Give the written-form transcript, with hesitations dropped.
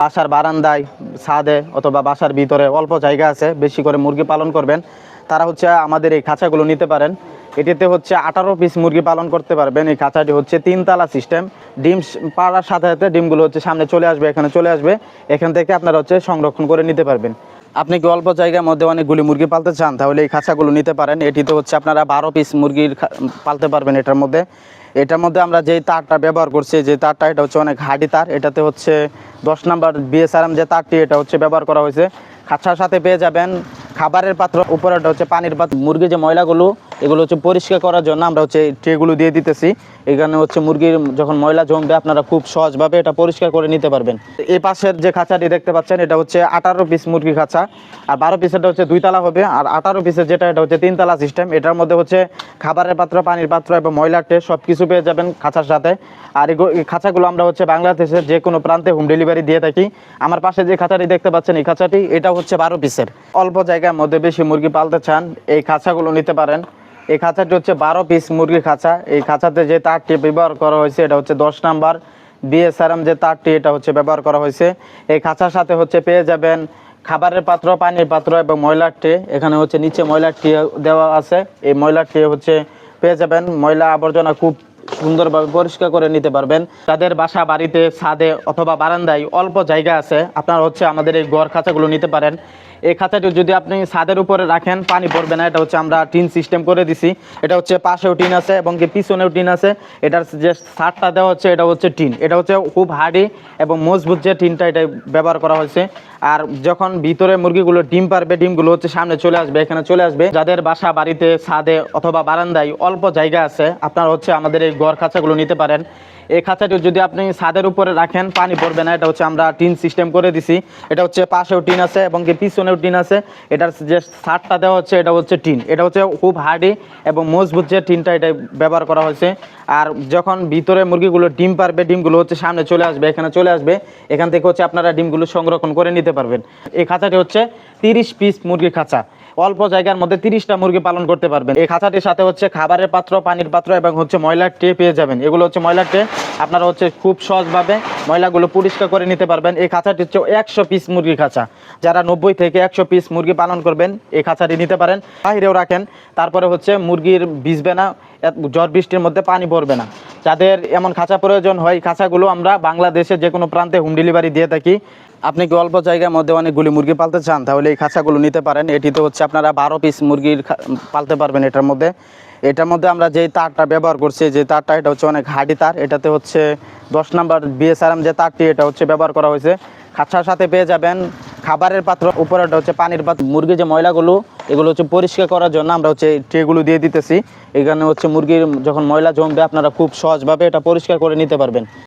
বাসার বারান্দায়, ছাদে অথবা বাসার ভিতরে অল্প জায়গা আছে, বেশি করে মুরগি পালন করবেন, তারা হচ্ছে আমাদের এই খাঁচাগুলো নিতে পারেন। এটিতে হচ্ছে 18 পিস মুরগি পালন করতে পারবেন। এই খাঁচাটি হচ্ছে 3 তলা সিস্টেম। ডিম পাড়ার সাথে সাথে ডিমগুলো হচ্ছে সামনে চলে আসবে, এখানে চলে আসবে, এখান থেকে আপনারা হচ্ছে সংরক্ষণ করে নিতে পারবেন। আপনি কি অল্প জায়গার মধ্যে অনেকগুলি মুরগি পালতে চান, তাহলে এই খাঁচাগুলো নিতে পারেন। এটিতে হচ্ছে আপনারা 12 পিস মুরগির পালতে পারবেন। এটার মধ্যে আমরা যেই তারটা ব্যবহার করছি, যে তারটা এটা হচ্ছে অনেক হার্ডি তার। এটাতে হচ্ছে 10 নম্বর বিএসআরএম যে তারটি, এটা হচ্ছে ব্যবহার করা হয়েছে। খাঁচার সাথে পেয়ে যাবেন খাবারের পাত্র, উপরেটা হচ্ছে পানির পাত্র। মুরগির যে ময়লাগুলো, এগুলো হচ্ছে পরিষ্কার করার জন্য আমরা হচ্ছে ট্রেগুলো দিয়ে দিতেছি। এখানে হচ্ছে মুরগির যখন ময়লা জমবে, আপনারা খুব সহজভাবে এটা পরিষ্কার করে নিতে পারবেন। এই পাশের যে খাঁচাটি দেখতে পাচ্ছেন, এটা হচ্ছে 18 পিস মুরগি খাঁচা। আর 12 পিসেরটা হচ্ছে 2 তলা হবে, আর 18 পিসের যেটা, এটা হচ্ছে 3 তলা সিস্টেম। এটার মধ্যে হচ্ছে খাবারের পাত্র, পানির পাত্র এবং ময়লার ট্রে সব কিছু পেয়ে যাবেন খাঁচার সাথে। আর এই খাঁচাগুলো আমরা হচ্ছে বাংলাদেশের যে কোনো প্রান্তে হোম ডেলিভারি দিয়ে থাকি। আমার পাশে যে খাঁচাটি দেখতে পাচ্ছেন, এই খাঁচাটি এটা হচ্ছে 12 পিসের। অল্প জায়গার মধ্যে বেশি মুরগি পালতে চান, এই খাঁচাগুলো নিতে পারেন। এই খাঁচাটি হচ্ছে 12 পিস মুরগির খাঁচা। এই খাঁচাতে যে তারটি ব্যবহার করা হয়েছে, এটা হচ্ছে 10 নাম্বার বিএসআরএম যে তারটি, এটা হচ্ছে ব্যবহার করা হয়েছে। এই খাঁচার সাথে হচ্ছে পেয়ে যাবেন খাবারের পাত্র, পানির পাত্র এবং ময়লার ট্রে। এখানে হচ্ছে নিচে ময়লার ট্রে দেওয়া আছে। এই ময়লার ট্রে হচ্ছে পেয়ে যাবেন। ময়লা আবর্জনা খুব সুন্দরভাবে পরিষ্কার করে নিতে পারবেন। তাদের বাসা বাড়িতে, ছাদে অথবা বারান্দায় অল্প জায়গা আছে, আপনারা হচ্ছে আমাদের এই ঘর খাঁচাগুলো নিতে পারেন। এই খাঁচাটি যদি আপনি ছাদের উপরে রাখেন, পানি পড়বে না। এটা হচ্ছে আমরা টিন সিস্টেম করে দিছি। এটা হচ্ছে পাশেও টিন আছে এবং কি পিছনেও টিন আছে। এটার যে ছাদটা দেওয়া হচ্ছে, এটা হচ্ছে টিন। এটা হচ্ছে খুব হার্ডি এবং মজবুত যে টিনটা, এটা ব্যবহার করা হয়েছে। আর যখন ভিতরে মুরগিগুলো ডিম পারবে, ডিমগুলো হচ্ছে সামনে চলে আসবে, এখানে চলে আসবে। যাদের বাসা বাড়িতে, ছাদে অথবা বারান্দায় অল্প জায়গা আছে, আপনারা হচ্ছে আমাদের এই ঘর খাঁচাগুলো নিতে পারেন। এই খাঁচাটি যদি আপনি ছাদের উপরে রাখেন, পানি পড়বে না। এটা হচ্ছে আমরা টিন সিস্টেম করে দিছি। এটা হচ্ছে পাশেও টিন আছে এবং কি পিছনেও টিন আছে। এটার যে ছাদটা দেওয়া হচ্ছে, এটা হচ্ছে টিন। এটা হচ্ছে খুব হার্ডি এবং মজবুত যে টিনটা, এটা ব্যবহার করা হয়েছে। আর যখন ভিতরে মুরগিগুলো ডিম পারবে, ডিমগুলো হচ্ছে সামনে চলে আসবে, এখানে চলে আসবে, এখান থেকে হচ্ছে আপনারা ডিমগুলো সংরক্ষণ করে নিতে পারবেন। এই খাঁচাটি হচ্ছে 30 পিস মুরগির খাঁচা। অল্প জায়গার মধ্যে 30টা মুরগি পালন করতে পারবেন। এই খাঁচাটির সাথে হচ্ছে খাবারের পাত্র, পানির পাত্র এবং হচ্ছে ময়লার ট্রে পেয়ে যাবেন। এগুলো হচ্ছে ময়লার ট্রে। আপনারা হচ্ছে খুব সহজভাবে ময়লাগুলো পরিষ্কার করে নিতে পারবেন। এই খাঁচাটি হচ্ছে 100 পিস মুরগি খাঁচা। যারা 90 থেকে 100 পিস মুরগি পালন করবেন, এই খাঁচাটি নিতে পারেন। বাহিরেও রাখেন, তারপরে হচ্ছে মুরগির ভিজবে না, ঝড় বৃষ্টির মধ্যে পানি পড়বে না। যাদের এমন খাঁচা প্রয়োজন হয়, খাঁচাগুলো আমরা বাংলাদেশের যে কোনো প্রান্তে হোম ডেলিভারি দিয়ে থাকি। আপনি কি অল্প জায়গার মধ্যে অনেকগুলি মুরগি পালতে চান, তাহলে এই খাঁচাগুলো নিতে পারেন। এটিতে হচ্ছে আপনারা 12 পিস মুরগির পালতে পারবেন। এটার মধ্যে আমরা যেই তারটা ব্যবহার করছি, যে তারটা, এটা হচ্ছে অনেক হার্ডি তার। এটাতে হচ্ছে 10 নম্বর বিএসআরএম যে তারটি, এটা হচ্ছে ব্যবহার করা হয়েছে। খাঁচার সাথে পেয়ে যাবেন খাবারের পাত্র, উপরেটা হচ্ছে পানির পাত্র। মুরগির যে ময়লাগুলো, এগুলো হচ্ছে পরিষ্কার করার জন্য আমরা হচ্ছে ট্রেগুলো দিয়ে দিতেছি। এখানে হচ্ছে মুরগির যখন ময়লা জমবে, আপনারা খুব সহজভাবে এটা পরিষ্কার করে নিতে পারবেন।